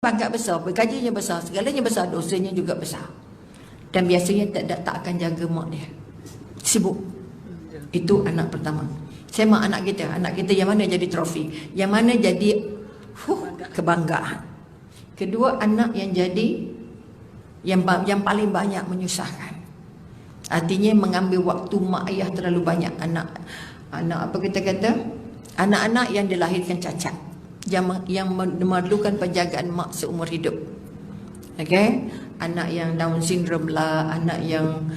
pangkat besar, gajinya besar, segalanya besar, dosanya juga besar. Dan biasanya tak akan jaga mak dia. Sibuk. Itu anak pertama. Saya mak anak kita yang mana jadi trofi, yang mana jadi kebanggaan. Kedua, anak yang jadi yang paling banyak menyusahkan. Artinya mengambil waktu mak ayah terlalu banyak. Anak apa kita kata? Anak-anak yang dilahirkan cacat, yang memerlukan penjagaan mak seumur hidup. Okey, anak yang Down syndrome lah, anak yang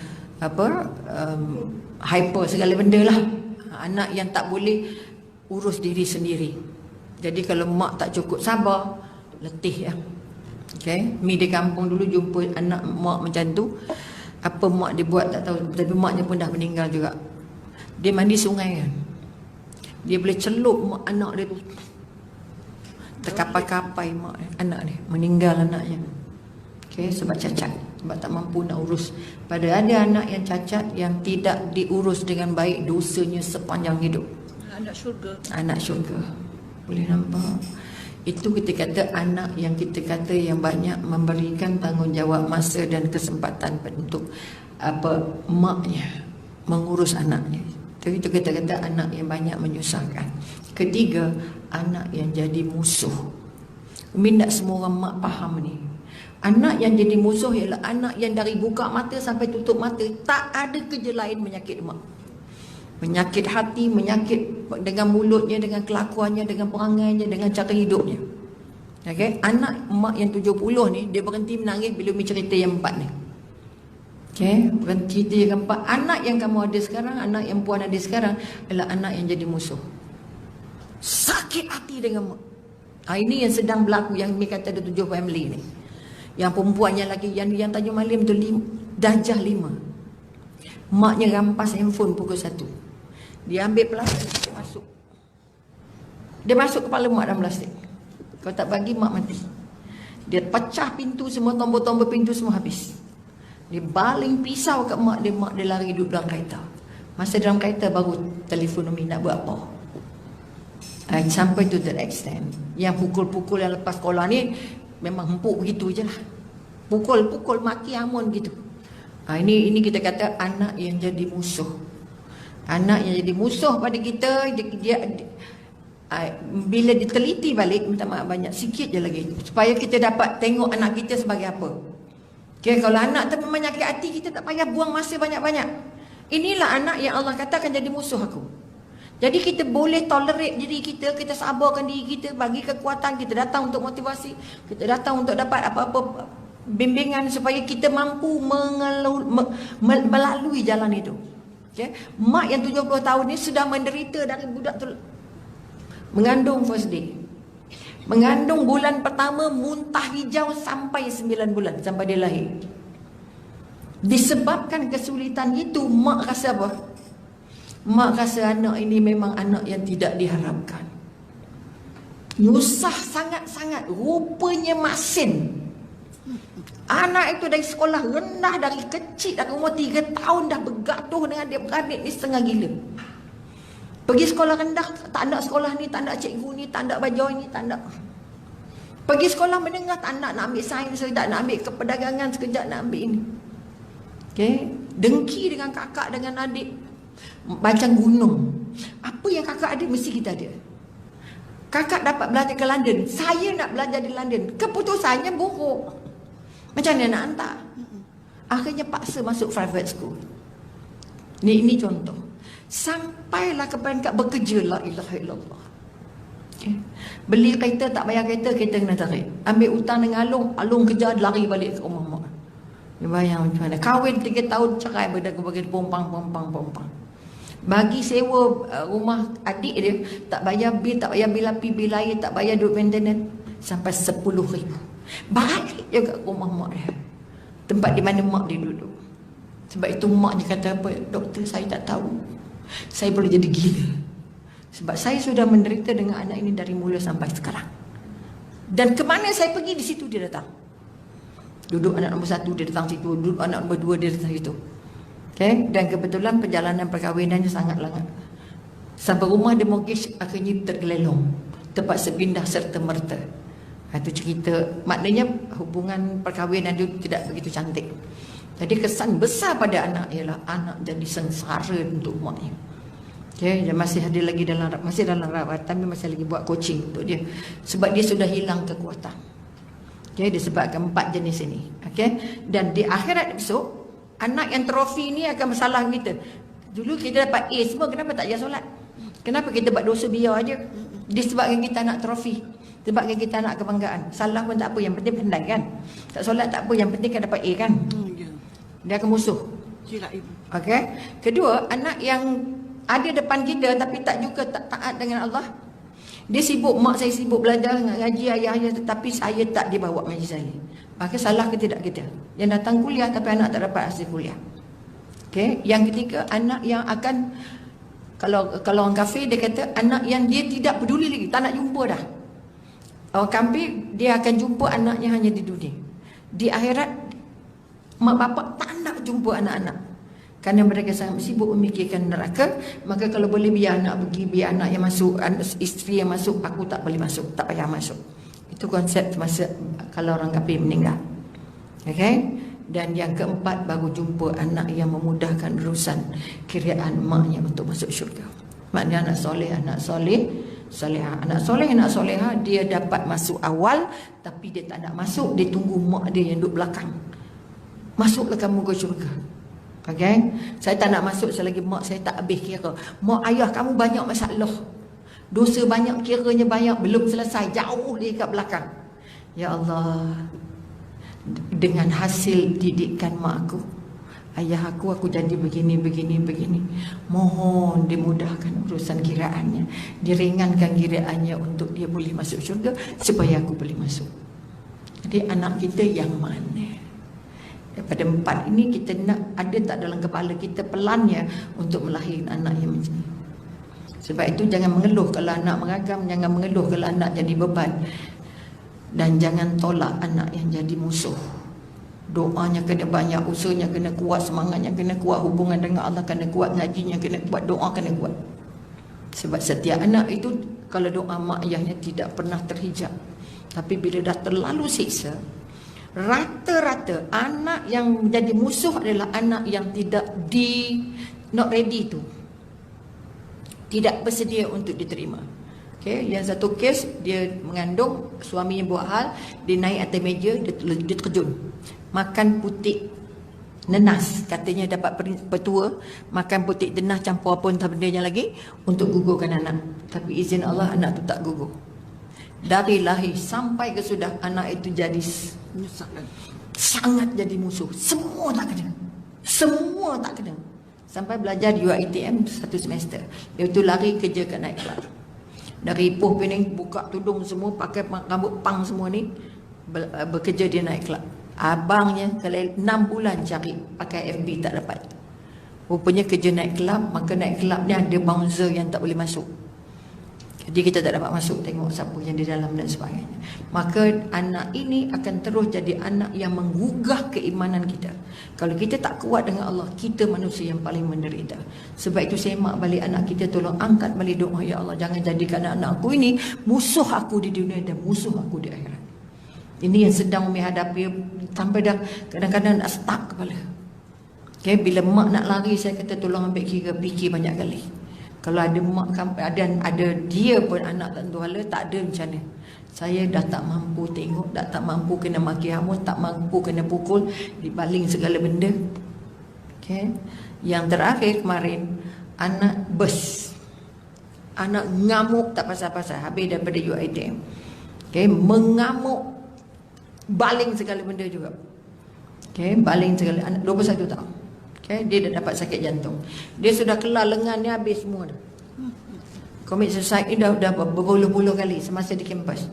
hyper segala benda lah, anak yang tak boleh urus diri sendiri. Jadi kalau mak tak cukup sabar, letih ya. Okey, mi di kampung dulu jumpa anak mak macam tu, apa mak dia buat tak tahu, tapi maknya pun dah meninggal juga. Dia mandi sungai kan, dia boleh celup mak anak dia tu, terkapai-kapai mak anak dia, meninggal anaknya. Okey, sebab cacat, sebab tak mampu nak urus. Pada ada anak yang cacat yang tidak diurus dengan baik, dosanya sepanjang hidup. Anak syurga. Anak syurga. Boleh nampak? Itu kita kata anak yang kita kata yang banyak memberikan tanggungjawab masa dan kesempatan untuk maknya mengurus anaknya. Itu kita kata anak yang banyak menyusahkan. Ketiga, anak yang jadi musuh. Umi tak semua orang mak faham ni. Anak yang jadi musuh ialah anak yang dari buka mata sampai tutup mata tak ada kerja lain menyakit mak. Menyakit hati, menyakit dengan mulutnya, dengan kelakuannya, dengan perangainya, dengan cara hidupnya. Okey, anak mak yang 70 ni dia berhenti menangis bila Umi cerita yang 4 ni. Okey, berhenti dia yang 4. Anak yang kamu ada sekarang, anak yang puan ada sekarang adalah anak yang jadi musuh. Sakit hati dengan mak. Ini yang sedang berlaku, yang Umi kata ada 7 family ni. Yang perempuannya lagi, yang Tanjung Malim tu darjah 5. Maknya rampas handphone pukul 1. Dia ambil plastik, dia masuk kepala mak dalam plastik. Kalau tak bagi, mak mati. Dia pecah pintu semua, tombol-tombol pintu semua habis. Dia baling pisau kat mak dia lari duduk dalam kereta. Masa dalam kereta baru telefon Umi nak buat apa. Sampai to that extent. Yang pukul-pukul yang lepas sekolah ni memang empuk begitu je lah. Pukul-pukul, maki, hamun gitu. Ini kita kata anak yang jadi musuh. Anak yang jadi musuh pada kita, dia bila diteliti balik, minta maaf banyak, sikit je lagi, supaya kita dapat tengok anak kita sebagai apa. Okay, kalau anak tu menyakit hati, kita tak payah buang masa banyak-banyak. Inilah anak yang Allah kata akan jadi musuh aku. Jadi kita boleh tolerate diri kita, kita sabarkan diri kita, bagi kekuatan, kita datang untuk motivasi, kita datang untuk dapat apa-apa bimbingan supaya kita mampu melalui jalan itu. Okay? Mak yang 70 tahun ni sudah menderita dari budak tu mengandung first day. Mengandung bulan pertama muntah hijau sampai 9 bulan, sampai dia lahir. Disebabkan kesulitan itu, mak rasa apa? Mak rasa anak ini memang anak yang tidak diharapkan. Nyusah sangat-sangat. Rupanya masin. Anak itu dari sekolah rendah, dari kecil, dari umur 3 tahun dah bergaduh dengan dia beradik ni setengah gila. Pergi sekolah rendah, tak nak sekolah ni, tak nak cikgu ni, tak nak baju ni, tak nak. Pergi sekolah menengah, tak nak ambil sains, tak nak ambil keperdagangan, sekejap nak ambil ini. Okay? Dengki dengan kakak, dengan adik. Macam gunung. Apa yang kakak ada, mesti kita ada. Kakak dapat belajar ke London, saya nak belajar di London. Keputusannya buruk. Macam mana nak hantar? Akhirnya paksa masuk private school. Ini contoh. Sampailah ke peringkat bekerja, la ilaha illallah. Okay. Beli kereta, tak bayar kereta, kereta kena tarik. Ambil hutang dengan Alung kejar, lari balik ke rumah mak. Dia bayang macam mana. Kahwin 3 tahun, cerai bagi pompang. Bagi sewa rumah adik dia, tak bayar bil, tak bayar bil api, bil air, tak bayar duit maintenance, sampai 10,000. Balik juga rumah mak dia, tempat di mana mak dia duduk. Sebab itu mak dia kata apa? Doktor, saya tak tahu, saya boleh jadi gila. Sebab saya sudah menderita dengan anak ini dari mula sampai sekarang. Dan ke mana saya pergi, di situ dia datang. Duduk anak nombor 1, dia datang situ. Duduk anak nombor 2, dia datang situ. Okay? Dan kebetulan perjalanan perkahwinannya sangat langat. Sampai rumah dia mortgage, akhirnya tergelelong, terpaksa pindah serta merta. Itu cerita, maknanya hubungan perkahwinan itu tidak begitu cantik. Jadi kesan besar pada anak ialah anak jadi sengsara untuk maknya. Okay, dia masih ada lagi dalam rawatan, tapi masih lagi buat coaching untuk dia. Sebab dia sudah hilang kekuatan. Okay, disebabkan 4 jenis ini. Okay, dan di akhirat besok, anak yang trofi ni akan bersalah kita. Dulu kita dapat A semua, kenapa tak jadi solat? Kenapa kita buat dosa biar aja? Disebabkan kita nak trofi. Sebabkan kita nak kebanggaan. Salah pun tak apa, yang penting pandai kan. Tak solat tak apa, yang penting kan dapat A kan. Dia akan musuh. Okey. Kedua, anak yang ada depan kita tapi tak juga tak taat dengan Allah. Dia sibuk, mak saya sibuk belajar ngaji ayah-ayah, tetapi saya tak dibawa majlis saya. Maka salah ke tidak kita? Yang datang kuliah tapi anak tak dapat hasil kuliah. Okey. Yang ketiga, anak yang akan, kalau orang kafir dia kata anak yang dia tidak peduli lagi, tak nak jumpa dah. Orang kafir dia akan jumpa anaknya hanya di dunia. Di akhirat mak bapak tak nak jumpa anak-anak kerana mereka sangat sibuk memikirkan neraka. Maka kalau boleh biar anak pergi, biar anak yang masuk, isteri yang masuk, aku tak boleh masuk, tak payah masuk. Itu konsep masa kalau orang kafir meninggal. Okey. Dan yang keempat, baru jumpa anak yang memudahkan urusan kiraan maknya untuk masuk syurga. Maknanya anak soleh, anak soleh, soleha. Anak soleh, anak soleha, dia dapat masuk awal, tapi dia tak nak masuk, dia tunggu mak dia yang duduk belakang. Masuklah kamu ke syurga. Okay? Saya tak nak masuk selagi mak saya tak habis kira. Mak ayah kamu banyak masalah, dosa banyak, kiranya banyak, belum selesai, jauh dia kat belakang. Ya Allah, dengan hasil didikan mak aku, ayah aku jadi begini. Mohon dimudahkan urusan kiraannya, diringankan kiraannya untuk dia boleh masuk syurga, supaya aku boleh masuk. Jadi anak kita yang mana? Daripada 4 ini kita nak ada tak dalam kepala kita pelannya untuk melahirkan anak yang macam ni. Sebab itu jangan mengeluh kalau anak meragam, jangan mengeluh kalau anak jadi beban, dan jangan tolak anak yang jadi musuh. Doanya kena banyak, usahanya kena kuat, semangatnya kena kuat, hubungan dengan Allah kena kuat, ngajinya kena kuat, doa kena kuat. Sebab setiap anak itu kalau doa mak ayahnya tidak pernah terhijab. Tapi bila dah terlalu siksa, rata-rata anak yang menjadi musuh adalah anak yang not ready tu, tidak bersedia untuk diterima. Okay, yang satu kes dia mengandung, suaminya buat hal, dia naik atas meja, dia terjun makan putik nenas, katanya dapat petua, makan putik nenas campur apa entah bendanya lagi untuk gugurkan anak. Tapi izin Allah anak tu tak gugur. Dari lahir sampai ke sudah, anak itu jadi sangat jadi musuh. Semua tak kena. Sampai belajar di UiTM 1 semester, dia tu lari kerja kat naik kelas. Dari Ipoh Pening, buka tudung semua, pakai rambut pang semua ni, bekerja di naik kelas. Abangnya kalau 6 bulan cari pakai FB tak dapat. Rupanya kerja naik kelab, maka naik kelab ni ada bouncer yang tak boleh masuk. Jadi kita tak dapat masuk tengok siapa yang di dalam dan sebagainya. Maka anak ini akan terus jadi anak yang menggugah keimanan kita. Kalau kita tak kuat dengan Allah, kita manusia yang paling menderita. Sebab itu semak balik anak kita, tolong angkat balik doa, ya Allah jangan jadikan anak aku ini musuh aku di dunia dan musuh aku di akhirat. Ini yang sedang Umi hadapi, sampai dah kadang-kadang nak stuck kepala. Okay, bila mak nak lari, saya kata tolong ambil kira, fikir banyak kali. Kalau ada mak, ada dia pun anak tak tentu hala, tak ada macam mana. Saya dah tak mampu tengok, dah tak mampu kena maki hamun, tak mampu kena pukul, dibaling segala benda. Okay. Yang terakhir kemarin, anak bus. Anak ngamuk tak pasal-pasal, habis daripada UiTM. Okay. Mengamuk, baling segala benda juga. Okay. Baling segala, anak 21 tahun. Okay, dia dah dapat sakit jantung. Dia sudah kelar lengan dia habis semua dah. Commit suicide ni dah berpuluh-puluh kali semasa di kampus.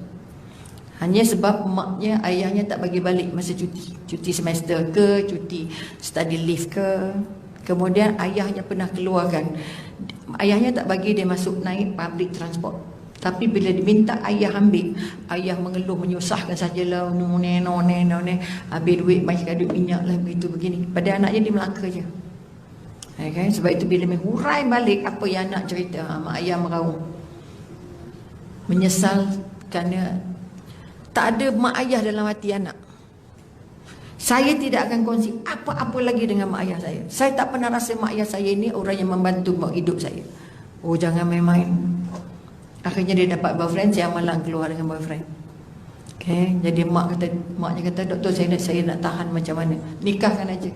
Hanya sebab maknya, ayahnya tak bagi balik masa cuti. Cuti semester ke, cuti study leave ke. Kemudian ayahnya pernah keluarkan. Ayahnya tak bagi dia masuk naik public transport. Tapi bila diminta ayah ambil, ayah mengeluh menyusahkan sajalah, none. Habis duit macam duit minyak lah, begitu begini. Pada anaknya dia Melaka je. Okay? Sebab itu bila menghurai balik apa yang anak cerita, mak ayah meraung, menyesal kerana Tak ada mak ayah dalam hati anak. Saya tidak akan kongsi apa-apa lagi dengan mak ayah saya. Saya tak pernah rasa mak ayah saya ni orang yang membantu hidup saya. Oh, jangan main-main. Akhirnya dia dapat boyfriend, saya malah keluar dengan boyfriend. Okay, jadi maknya kata, doktor saya nak tahan macam mana? Nikahkan aja.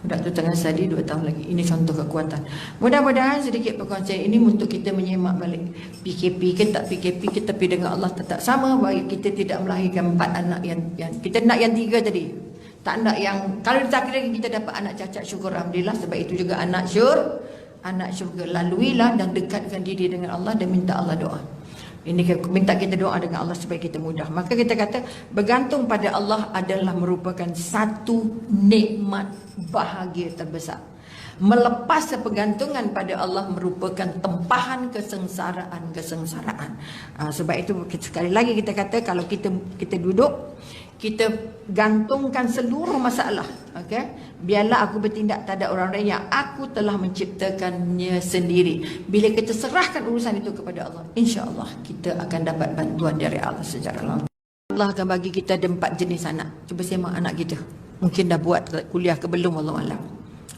Doktor tengah study 2 tahun lagi. Ini contoh kekuatan. Mudah-mudahan sedikit perkongsian ini untuk kita menyemak balik. PKP ke tak PKP ke, tapi dengan Allah tetap sama. Baik kita tidak melahirkan 4 anak yang kita nak yang 3 tadi. Tak nak yang, kalau ditakdirkan kita dapat anak cacat, syukur alhamdulillah. Sebab itu juga anak syurga. Laluilah dan dekatkan diri dengan Allah dan minta Allah doa. Ini minta kita doa dengan Allah supaya kita mudah. Maka kita kata bergantung pada Allah adalah merupakan satu nikmat bahagia terbesar. Melepas pergantungan pada Allah merupakan tempahan kesengsaraan. Sebab itu sekali lagi kita kata, kalau kita duduk, kita gantungkan seluruh masalah, okey, biarlah aku bertindak tak ada orang lain, yang aku telah menciptakannya sendiri. Bila kita serahkan urusan itu kepada Allah, insya-Allah kita akan dapat bantuan dari Allah secara langsung. Allah akan bagi kita ada 4 jenis anak. Cuba semak anak kita. Mungkin dah buat kuliah ke belum, wallahu alam.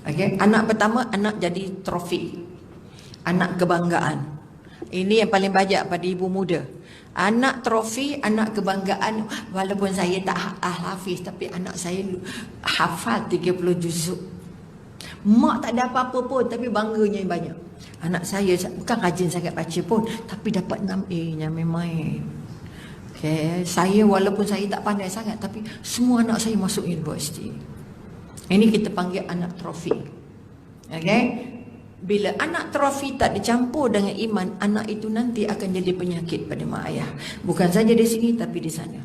Okey, anak pertama, anak jadi trofi. Anak kebanggaan. Ini yang paling banyak pada ibu muda. Anak trofi, anak kebanggaan. Walaupun saya tak hafiz, tapi anak saya hafal 30 juzuk. Mak tak ada apa-apa pun, tapi bangganya yang banyak. Anak saya bukan rajin sangat baca pun, tapi dapat 6A nya memang. Okay. Saya walaupun saya tak pandai sangat, tapi semua anak saya masuk universiti. Ini kita panggil anak trofi. Okay. Bila anak trofi tak dicampur dengan iman, anak itu nanti akan jadi penyakit pada mak ayah. Bukan saja di sini, tapi di sana.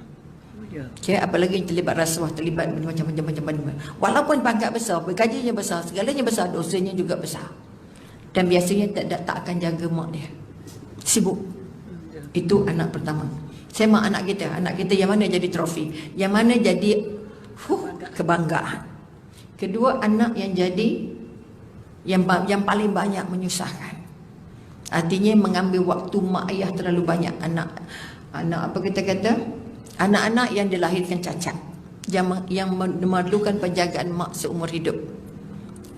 Okay, apalagi yang terlibat rasuah, terlibat macam-macam. Walaupun pangkat besar, gajinya besar, segalanya besar, dosanya juga besar. Dan biasanya tak akan jaga mak dia. Sibuk. Itu anak pertama. Saya mak anak kita yang mana jadi trofi, yang mana jadi kebanggaan. Kedua, anak yang jadi yang paling banyak menyusahkan. Artinya mengambil waktu mak ayah terlalu banyak. Anak apa kita kata? Anak-anak yang dilahirkan cacat, yang memerlukan penjagaan mak seumur hidup.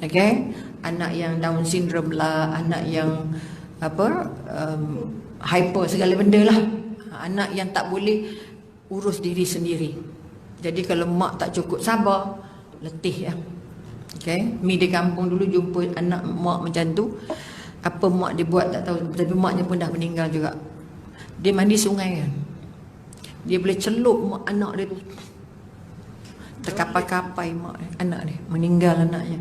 Okey? Anak yang Down syndrome lah, anak yang hyper segala benda lah. Anak yang tak boleh urus diri sendiri. Jadi kalau mak tak cukup sabar, letih ya. Okay. Mi di kampung dulu jumpa anak mak macam tu. Apa mak dia buat tak tahu, tapi maknya pun dah meninggal juga. Dia mandi sungai kan. Dia boleh celup mak anak dia tu. Terkapai-kapai mak anak dia, meninggal anaknya.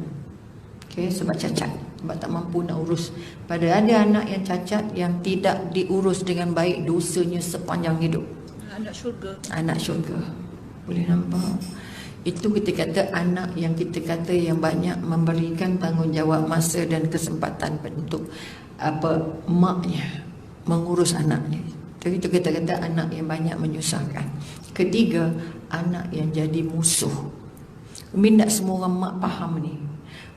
Okay, sebab cacat, sebab tak mampu nak urus. Pada ada anak yang cacat yang tidak diurus dengan baik, dosanya sepanjang hidup. Anak syurga. Boleh nampak? Itu kita kata anak yang kita kata yang banyak memberikan tanggungjawab masa dan kesempatan untuk maknya mengurus anaknya. Itu kita kata anak yang banyak menyusahkan. Ketiga, anak yang jadi musuh. Tak semua orang mak faham ni.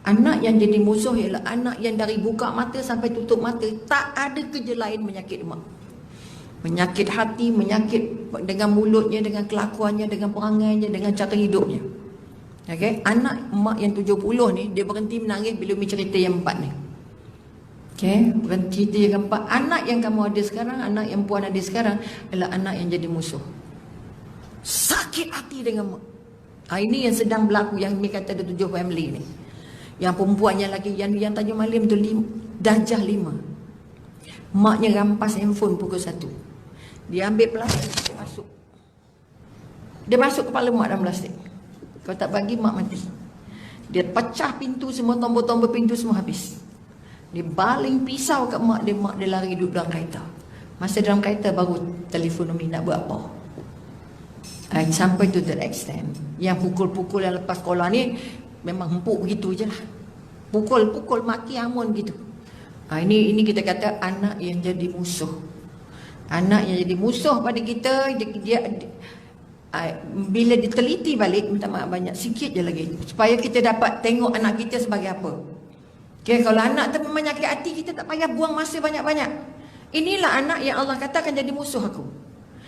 Anak yang jadi musuh ialah anak yang dari buka mata sampai tutup mata tak ada kerja lain menyakit mak. Menyakit hati, menyakit dengan mulutnya, dengan kelakuannya, dengan perangainya, dengan cara hidupnya. Okay? Anak mak yang 70 ni, dia berhenti menangis bila umi cerita yang 4 ni. Okay? Berhenti cerita yang 4. Anak yang kamu ada sekarang, anak yang puan ada sekarang adalah anak yang jadi musuh. Sakit hati dengan mak. Ini yang sedang berlaku, yang umi kata ada 7 family ni. Yang perempuannya lagi, yang Tanjung Malim tu darjah 5. Maknya rampas handphone pukul 1. Dia ambil plastik, dia masuk kepala mak dalam plastik. Kalau tak bagi, mak mati. Dia pecah pintu semua, tombol-tombol pintu semua habis. Dia baling pisau kat mak dia lari duduk dalam kereta. Masa dalam kereta baru telefon umi nak buat apa. Sampai to that extent. Yang pukul-pukul yang lepas sekolah ni memang empuk begitu je lah. Pukul-pukul, maki amun gitu. Ini kita kata anak yang jadi musuh. Anak yang jadi musuh pada kita, dia bila diteliti balik, minta maaf banyak, sikit je lagi, supaya kita dapat tengok anak kita sebagai apa. Okay, kalau anak tu menyakit hati, kita tak payah buang masa banyak-banyak. Inilah anak yang Allah katakan jadi musuh aku.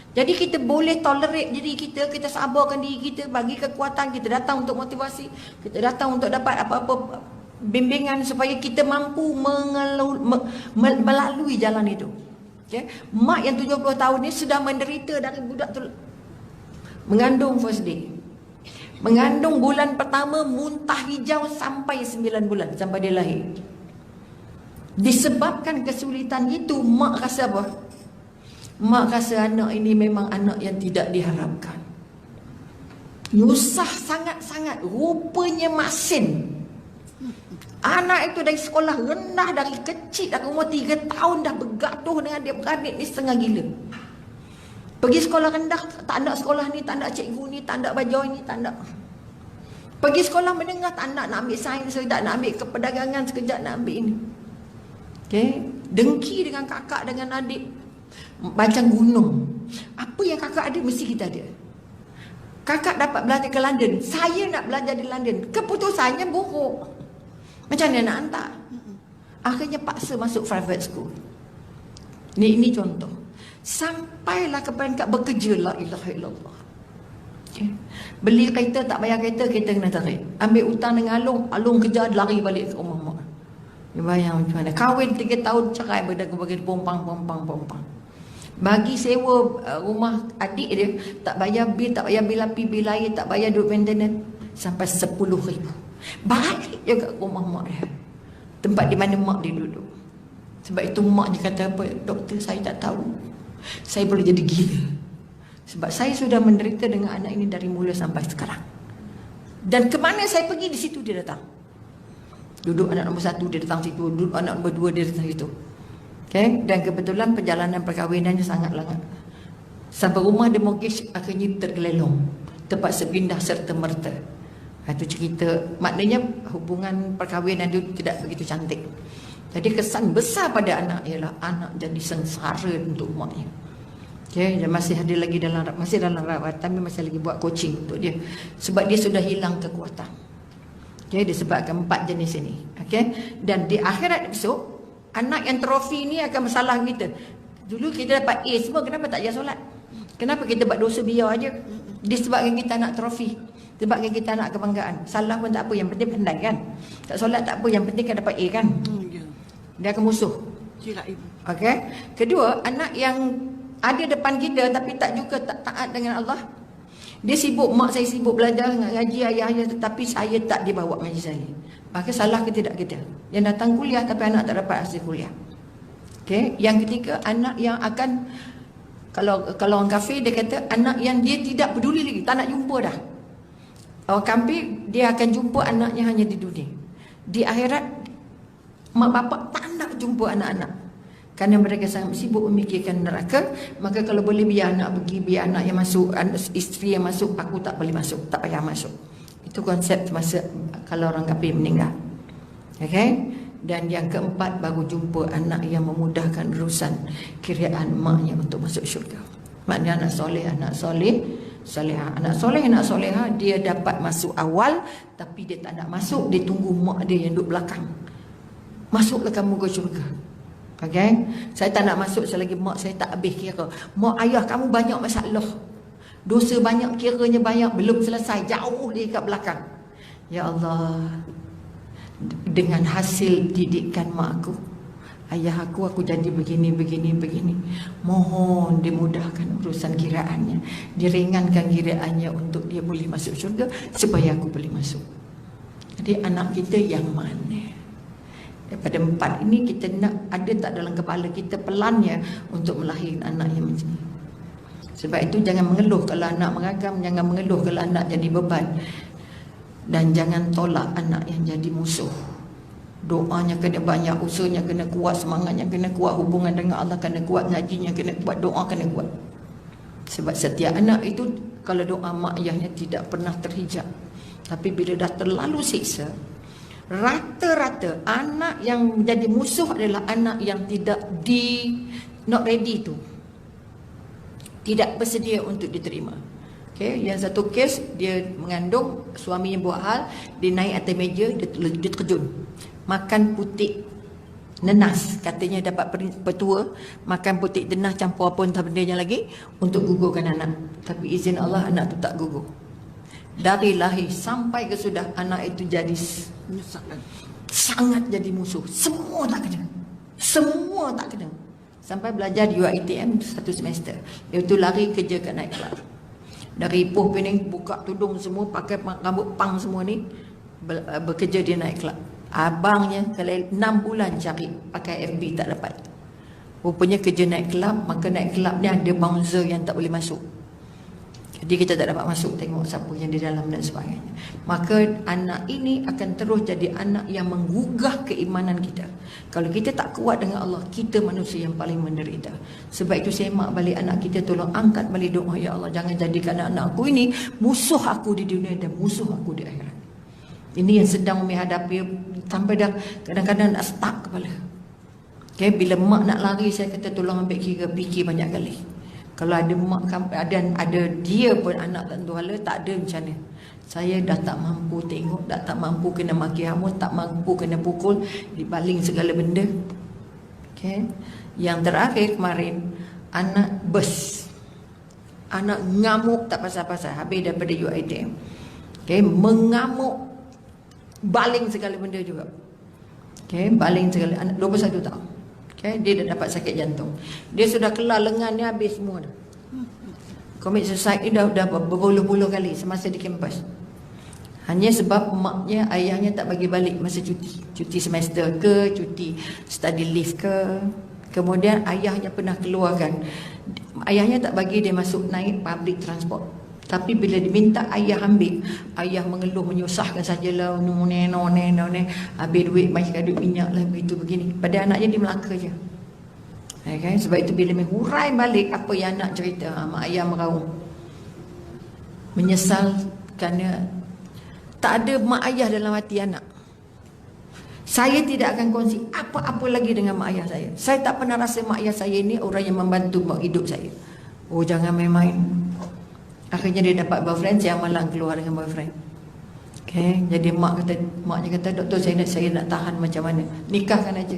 Jadi kita boleh tolerate diri kita, kita sabarkan diri kita, bagi kekuatan, kita datang untuk motivasi, kita datang untuk dapat apa-apa bimbingan supaya kita mampu melalui jalan itu. Okay? Mak yang 70 tahun ni sudah menderita dari budak tu mengandung first day. Mengandung bulan pertama muntah hijau sampai 9 bulan, sampai dia lahir. Disebabkan kesulitan itu, mak rasa apa? Mak rasa anak ini memang anak yang tidak diharapkan. Nyusah sangat-sangat. Rupanya masin. Anak itu dari sekolah rendah, dari kecil, dari umur 3 tahun dah bergaduh dengan adik-beradik ni setengah gila. Pergi sekolah rendah, tak nak sekolah ni, tak nak cikgu ni, tak nak baju ni, tak nak. Pergi sekolah menengah, tak nak ambil sains, tak nak ambil keperdagangan, sekejap nak ambil ini. Okay? Dengki dengan kakak, dengan adik. Macam gunung. Apa yang kakak ada, mesti kita ada. Kakak dapat belajar ke London, saya nak belajar di London. Keputusannya buruk. Macam mana nak hantar? Akhirnya paksa masuk private school. Ini contoh. Sampailah ke peringkat bekerja, la ilaha illallah. Okay. Beli kereta, tak bayar kereta, kereta kena tarik. Ambil hutang dengan Alung kejar, lari balik ke rumah mak. Dia bayang macam mana. Kahwin 3 tahun, cerai, berdagang bagi pompang. Bagi sewa rumah adik dia, tak bayar bil api, bil air, tak bayar duit maintenance, sampai 10,000. Balik juga rumah mak dia, tempat di mana mak dia duduk. Sebab itu mak dia kata apa? Doktor, saya tak tahu, saya boleh jadi gila. Sebab saya sudah menderita dengan anak ini dari mula sampai sekarang. Dan ke mana saya pergi, di situ dia datang. Duduk anak nombor 1, dia datang situ. Duduk anak nombor 2, dia datang situ. Okay? Dan kebetulan perjalanan perkahwinannya sangat langat. Sampai rumah dia mortgage, akhirnya tergelelong, terpaksa pindah serta merta. Itu cerita. Maknanya hubungan perkahwinan itu tidak begitu cantik. Jadi kesan besar pada anak ialah anak jadi sengsara untuk maknya. Okay? Dia masih ada lagi dalam rawatan, tapi masih lagi buat coaching untuk dia. Sebab dia sudah hilang kekuatan. Okay? Disebabkan 4 jenis ini. Okay? Dan di akhirat besok, anak yang trofi ni akan bersalah kita. Dulu kita dapat A semua, kenapa tak payah solat? Kenapa kita buat dosa biar aja? Disebabkan kita nak trofi, disebabkan kita nak kebanggaan. Salah pun tak apa, yang penting pandai kan. Tak solat tak apa, yang penting kan dapat A kan. Dia akan musuh. Okey. Kedua, anak yang ada depan kita tapi tak juga tak taat dengan Allah. Dia sibuk, mak saya sibuk belajar ngaji, ayah tetapi saya tak dibawa ngaji saya. Maka salah ke tidak kita? Yang datang kuliah tapi anak tak dapat hasil kuliah. Okey. Yang ketiga, anak yang akan, kalau orang kafir dia kata anak yang dia tidak peduli lagi, tak nak jumpa dah. Orang kafir dia akan jumpa anaknya hanya di dunia. Di akhirat mak bapak tak nak jumpa anak-anak. Kerana mereka sangat sibuk memikirkan neraka. Maka kalau boleh biar anak pergi, biar anak yang masuk, isteri yang masuk, aku tak boleh masuk, tak payah masuk. Itu konsep masa kalau orang kafir meninggal. Okay? Dan yang keempat, baru jumpa anak yang memudahkan urusan kiraan maknya untuk masuk syurga. Maknanya anak soleh, anak soleh, solehah. Anak soleh, anak solehah, dia dapat masuk awal, tapi dia tak nak masuk, dia tunggu mak dia yang duduk belakang. Masuklah kamu ke syurga. Okay? Saya tak nak masuk selagi mak saya tak habis kira. Mak ayah kamu banyak masalah, dosa banyak, kiranya banyak, belum selesai, jauh dia kat belakang. Ya Allah, dengan hasil didikan mak aku, ayah aku jadi begini. Mohon dimudahkan urusan kiraannya, diringankan kiraannya untuk dia boleh masuk syurga, supaya aku boleh masuk. Jadi anak kita yang mana? Daripada 4 ini kita nak ada tak dalam kepala kita pelannya untuk melahirkan anak yang macam ni. Sebab itu jangan mengeluh kalau anak meragam, jangan mengeluh kalau anak jadi beban. Dan jangan tolak anak yang jadi musuh. Doanya kena banyak, usahanya kena kuat, semangatnya kena kuat, hubungan dengan Allah kena kuat, ngajinya kena kuat, doa kena kuat. Sebab setiap anak itu kalau doa mak ayahnya tidak pernah terhijab. Tapi bila dah terlalu siksa, rata-rata anak yang menjadi musuh adalah anak yang not ready tu, tidak bersedia untuk diterima. Okay, yang satu kes dia mengandung, suaminya buat hal, dia naik atas meja, dia terkejut, makan putik Nenas, katanya dapat petua, makan putik denah campur apa entah bendanya lagi untuk gugurkan anak. Tapi izin Allah anak tu tak gugur. Dari lahir sampai ke sudah anak itu jadi sangat jadi musuh. Semua tak kena. Semua tak kena. Sampai belajar di UiTM 1 semester. Dia tu lari kerja kat night club. Dari Ipoh Pening buka tudung semua, pakai rambut pang semua ni, bekerja di night club. Abangnya kalau 6 bulan cari pakai FB tak dapat. Rupanya kerja night club, maka night club ni ada bouncer yang tak boleh masuk. Jadi kita tak dapat masuk tengok siapa yang di dalam dan sebagainya. Maka anak ini akan terus jadi anak yang menggugah keimanan kita. Kalau kita tak kuat dengan Allah, kita manusia yang paling menderita. Sebab itu semak balik anak kita, tolong angkat balik doa, ya Allah jangan jadikan anak aku ini musuh aku di dunia dan musuh aku di akhirat. Ini yang sedang menghadapi sampai dah kadang-kadang nak stuck kepala. Okay, bila mak nak lari, saya kata tolong ambil kira, fikir banyak kali. Kalau ada mak, ada dia pun anak tak tentu hala, tak ada macam mana. Saya dah tak mampu tengok, dah tak mampu kena maki hamun, tak mampu kena pukul, dibaling segala benda. Okay. Yang terakhir kemarin, anak bus. Anak ngamuk tak pasal-pasal, habis daripada UiTM. Okay. Mengamuk, baling segala benda juga. Okay. Baling segala, anak 21 tahun. Okay, dia dah dapat sakit jantung. Dia sudah kelar lengan ni habis semua dah. Commit suicide ni dah berpuluh-puluh kali semasa di kampus. Hanya sebab maknya, ayahnya tak bagi balik masa cuti. Cuti semester ke, cuti study leave ke. Kemudian ayahnya pernah keluarkan. Ayahnya tak bagi dia masuk naik public transport. Tapi bila diminta ayah ambil, ayah mengeluh menyusahkan sajalah, none. Habis duit macam duit minyak lah, begitu begini. Pada anaknya dia Melaka je. Okay? Sebab itu bila menghurai balik apa yang anak cerita, mak ayah meraung. Menyesal kerana tak ada mak ayah dalam hati anak. Saya tidak akan kongsi apa-apa lagi dengan mak ayah saya. Saya tak pernah rasa mak ayah saya ni orang yang membantu hidup saya. Oh, jangan main-main. Akhirnya dia dapat boyfriend, saya malang keluar dengan boyfriend. Okay, jadi maknya kata, doktor saya nak tahan macam mana? Nikahkan aja.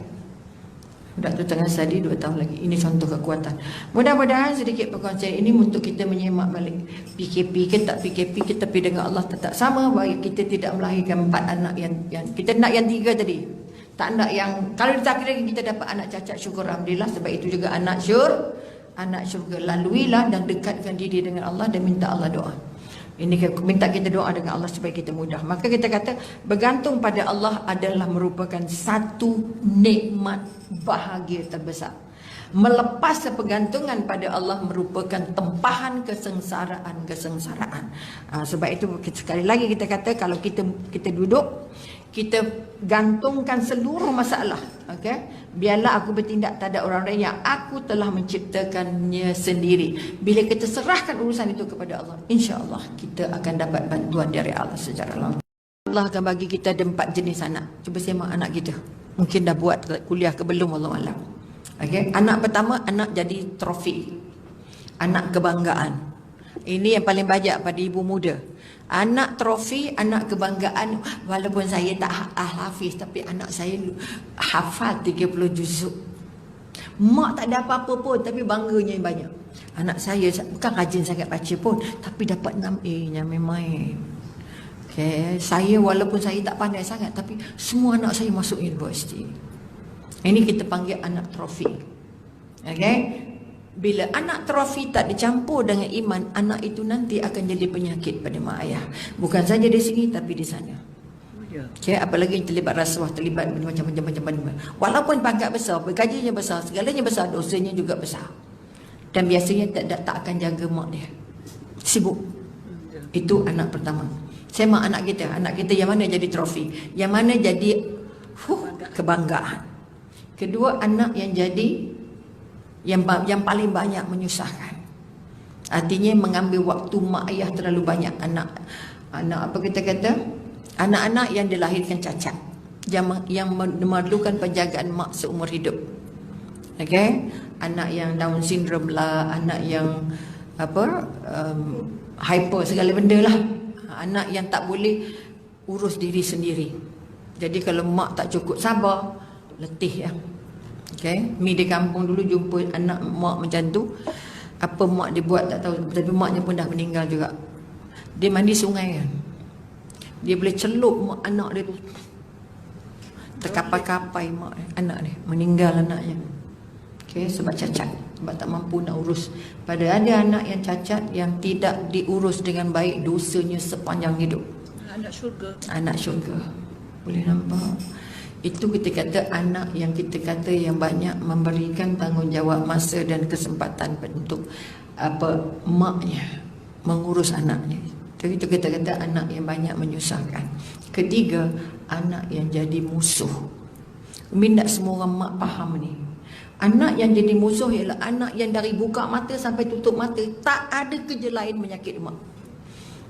Budak tu tengah study 2 tahun lagi. Ini contoh kekuatan. Mudah-mudahan sedikit perkongsian ini untuk kita menyemak balik. PKP ke tak PKP, kita pergi dengan Allah tetap sama. Baik kita tidak melahirkan 4 anak yang kita nak yang 3 tadi. Tak nak yang, kalau ditakdir lagi kita dapat anak cacat, syukur alhamdulillah. Sebab itu juga anak syurga, laluilah dan dekatkan diri dengan Allah dan minta Allah doa. Ini minta kita doa dengan Allah supaya kita mudah. Maka kita kata bergantung pada Allah adalah merupakan satu nikmat bahagia terbesar. Melepas pergantungan pada Allah merupakan tempahan kesengsaraan. Sebab itu sekali lagi kita kata, kalau kita duduk, kita gantungkan seluruh masalah, okay? Biarlah aku bertindak, tak ada orang lain, yang aku telah menciptakannya sendiri. Bila kita serahkan urusan itu kepada Allah, insya-Allah kita akan dapat bantuan dari Allah secara langsung. Allah akan bagi kita ada 4 jenis anak. Cuba semak anak kita. Mungkin dah buat kuliah ke belum, wallahu alam. Okay? Anak pertama, anak jadi trofi, anak kebanggaan. Ini yang paling banyak pada ibu muda. Anak trofi, anak kebanggaan. Walaupun saya tak hafiz, tapi anak saya hafal 30 juzuk. Mak tak ada apa-apa pun, tapi bangganya yang banyak. Anak saya bukan rajin sangat baca pun, tapi dapat 6A-nya memang. Okay. Saya walaupun saya tak pandai sangat, tapi semua anak saya masuk universiti. Ini kita panggil anak trofi. Okay. Bila anak trofi tak dicampur dengan iman, anak itu nanti akan jadi penyakit pada mak ayah. Bukan saja di sini, tapi di sana. Okay, apalagi yang terlibat rasuah, terlibat macam-macam. Walaupun pangkat besar, gajinya besar, segalanya besar, dosanya juga besar. Dan biasanya tak akan jaga mak dia. Sibuk. Itu anak pertama. Saya mak anak kita yang mana jadi trofi, yang mana jadi kebanggaan. Kedua, anak yang jadi yang paling banyak menyusahkan. Artinya mengambil waktu mak ayah terlalu banyak. Anak apa kita kata? Anak-anak yang dilahirkan cacat, yang memerlukan penjagaan mak seumur hidup. Okay? Anak yang Down syndrome lah, anak yang hyper segala benda lah. Anak yang tak boleh urus diri sendiri. Jadi kalau mak tak cukup sabar, letih ya. Okay, mi di kampung dulu jumpa anak mak macam tu. Apa mak dia buat tak tahu, tapi maknya pun dah meninggal juga. Dia mandi sungai kan. Dia boleh celup mak anak dia tu. Terkapai-kapai mak anak dia, meninggal anaknya. Okay, sebab cacat, sebab tak mampu nak urus. Pada ada anak yang cacat yang tidak diurus dengan baik, dosanya sepanjang hidup. Anak syurga. Anak syurga. Boleh nampak? Itu kita kata anak yang kita kata yang banyak memberikan tanggungjawab masa dan kesempatan untuk apa maknya mengurus anaknya. Jadi itu kita kata anak yang banyak menyusahkan. Ketiga, anak yang jadi musuh. Tidak semua orang mak faham ni. Anak yang jadi musuh ialah anak yang dari buka mata sampai tutup mata tak ada kerja lain menyakit mak.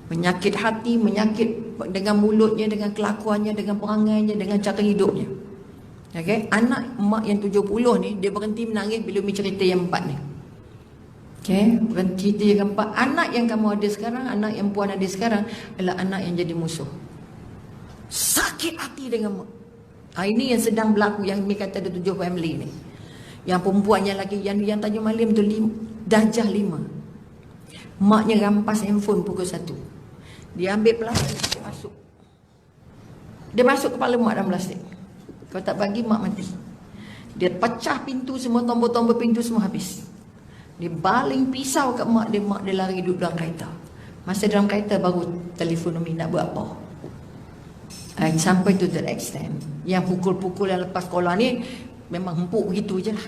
Menyakit hati, menyakit dengan mulutnya, dengan kelakuannya, dengan perangainya, dengan cara hidupnya. Okay? Anak mak yang 70 ni, dia berhenti menangis bila umi cerita yang 4 ni. Okay? Berhenti cerita yang 4. Anak yang kamu ada sekarang, anak yang puan ada sekarang adalah anak yang jadi musuh. Sakit hati dengan mak. Ini yang sedang berlaku, yang umi kata ada 7 family ni. Yang perempuannya lagi, yang Tanjung Malim tu darjah 5. Maknya rampas handphone pukul 1. Dia ambil plastik, dia masuk. Dia masuk kepala mak dalam plastik. Kalau tak bagi, mak mati. Dia pecah pintu semua, tombol-tombol pintu semua habis. Dia baling pisau kat mak dia lari duduk dalam kereta. Masa dalam kereta baru telefon umi nak buat apa. Sampai to that extent. Yang pukul-pukul yang lepas sekolah ni memang empuk begitu je lah.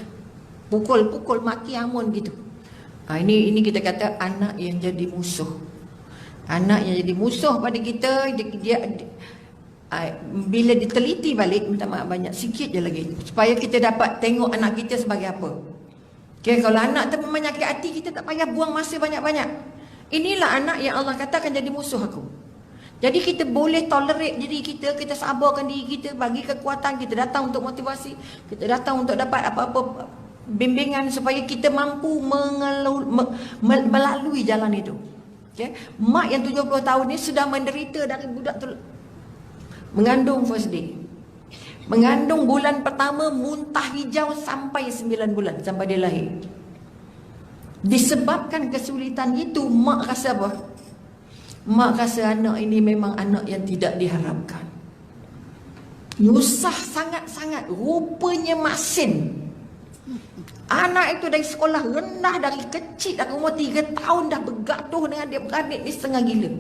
Pukul-pukul, maki amun gitu. Ini kita kata anak yang jadi musuh. Anak yang jadi musuh pada kita, dia bila diteliti balik, minta maaf banyak, sikit je lagi, supaya kita dapat tengok anak kita sebagai apa. Okay, kalau anak tu menyakit hati, kita tak payah buang masa banyak-banyak. Inilah anak yang Allah katakan jadi musuh aku. Jadi kita boleh tolerate diri kita sabarkan diri kita, bagi kekuatan, kita datang untuk motivasi, kita datang untuk dapat apa-apa bimbingan supaya kita mampu melalui jalan itu. Okay? Mak yang 70 tahun ni sudah menderita dari budak tu mengandung first day. Mengandung bulan pertama muntah hijau sampai 9 bulan, sampai dia lahir. Disebabkan kesulitan itu, mak rasa apa? Mak rasa anak ini memang anak yang tidak diharapkan. Nyusah sangat-sangat. Rupanya masin. Anak itu dari sekolah rendah, dari kecil, dari umur 3 tahun dah bergaduh dengan adik-beradik ni setengah gila.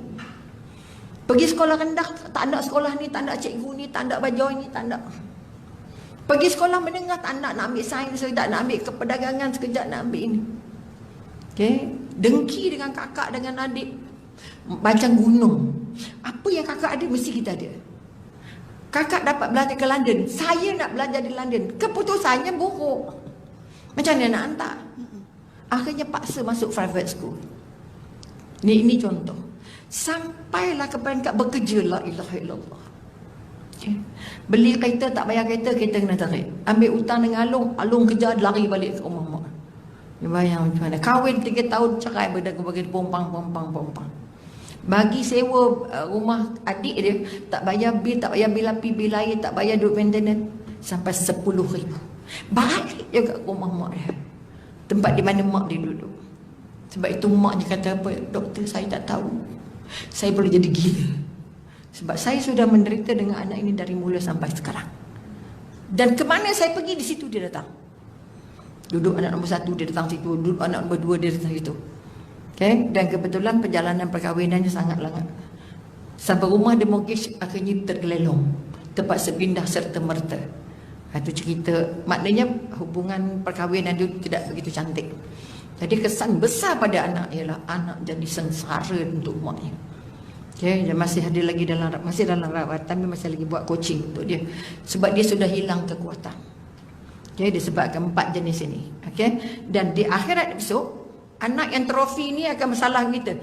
Pergi sekolah rendah, tak nak sekolah ni, tak nak cikgu ni, tak nak baju ni, tak nak. Pergi sekolah menengah, tak nak ambil sains, tak nak ambil keperdagangan, sekejap nak ambil ini. Okay? Dengki dengan kakak, dengan adik. Macam gunung. Apa yang kakak ada, mesti kita ada. Kakak dapat belajar ke London, saya nak belajar di London. Keputusannya buruk. Macam mana nak hantar? Akhirnya paksa masuk private school. Ini contoh. Sampailah ke peringkat bekerja, la ilaha illallah. Okay. Beli kereta, tak bayar kereta, kereta kena tarik. Ambil hutang dengan Alung kejar, lari balik ke rumah mak. Dia bayang macam mana. Kahwin 3 tahun, cerai bagi pompang. Bagi sewa rumah adik dia, tak bayar bil, tak bayar bil api, bil air, tak bayar duit maintenance, sampai 10,000. Balik juga ke rumah mak dia, tempat di mana mak dia duduk. Sebab itu mak dia kata apa? Doktor, saya tak tahu, saya boleh jadi gila. Sebab saya sudah menderita dengan anak ini dari mula sampai sekarang. Dan ke mana saya pergi, di situ dia datang. Duduk anak nombor 1, dia datang situ. Duduk anak nombor 2, dia datang situ. Okay? Dan kebetulan perjalanan perkahwinannya sangat langat. Sampai rumah dia mortgage, akhirnya tergelelong, terpaksa pindah serta merta. Itu cerita, maknanya hubungan perkahwinan itu tidak begitu cantik. Jadi kesan besar pada anak ialah anak jadi sengsara untuk maknya. Okay? Dia masih ada lagi dalam rawatan, tapi masih lagi buat coaching untuk dia. Sebab dia sudah hilang kekuatan. Okay? Disebabkan 4 jenis ini. Okay? Dan di akhirat besok, anak yang trofi ni akan masalah kita.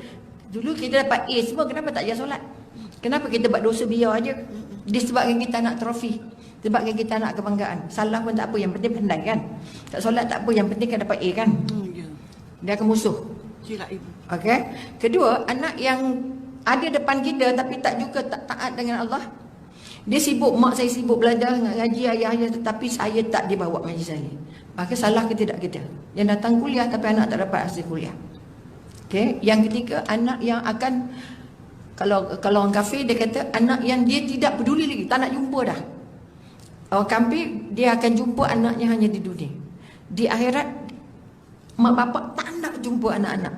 Dulu kita dapat A semua, kenapa tak jadi solat? Kenapa kita buat dosa biar aja? Disebabkan kita nak trofi. Sebabkan kita nak kebanggaan. Salah pun tak apa, yang penting pandai kan. Tak solat tak apa, yang penting kan dapat A kan. Dia akan musuh. Okay. Kedua, anak yang ada depan kita tapi tak juga tak taat dengan Allah. Dia sibuk, mak saya sibuk belajar ngaji ayah-ayah, tetapi saya tak dibawa ngaji saya. Maka salah ke tidak kita? Yang datang kuliah tapi anak tak dapat hasil kuliah. Okey, yang ketiga, anak yang akan, kalau orang kafir dia kata anak yang dia tidak peduli lagi, tak nak jumpa dah. Orang kafir dia akan jumpa anaknya hanya di dunia. Di akhirat mak bapak tak nak jumpa anak-anak.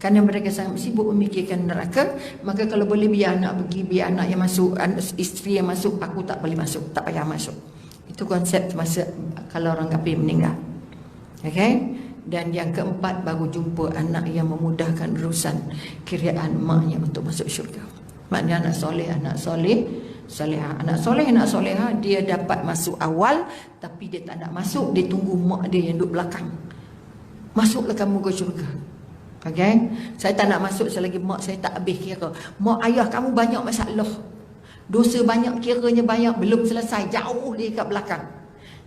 Kerana mereka sangat sibuk memikirkan neraka. Maka kalau boleh biar anak pergi, biar anak yang masuk, isteri yang masuk, aku tak boleh masuk, tak payah masuk. Itu konsep masa kalau orang kafir meninggal. Okey. Dan yang keempat, baru jumpa anak yang memudahkan urusan kiraan maknya untuk masuk syurga. Maknanya anak soleh, anak soleh, soleha. Anak soleh, anak soleha, dia dapat masuk awal, tapi dia tak nak masuk, dia tunggu mak dia yang duduk belakang. Masuklah kamu ke syurga. Okay? Saya tak nak masuk selagi mak saya tak habis kira. Mak ayah kamu banyak masalah, dosa banyak, kiranya banyak, belum selesai, jauh dia kat belakang.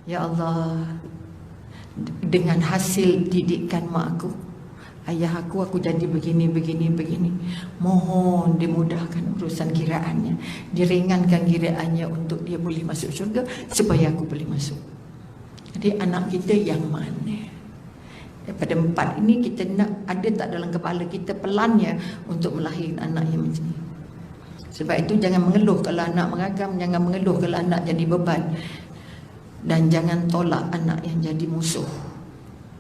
Ya Allah, dengan hasil didikan mak aku, ayah aku jadi begini. Mohon dimudahkan urusan kiraannya, diringankan kiraannya untuk dia boleh masuk syurga, supaya aku boleh masuk. Jadi anak kita yang mana? Daripada empat ini kita nak ada tak dalam kepala kita pelannya untuk melahirkan anak yang macam ni. Sebab itu jangan mengeluh kalau anak mengagam, jangan mengeluh kalau anak jadi beban, dan jangan tolak anak yang jadi musuh.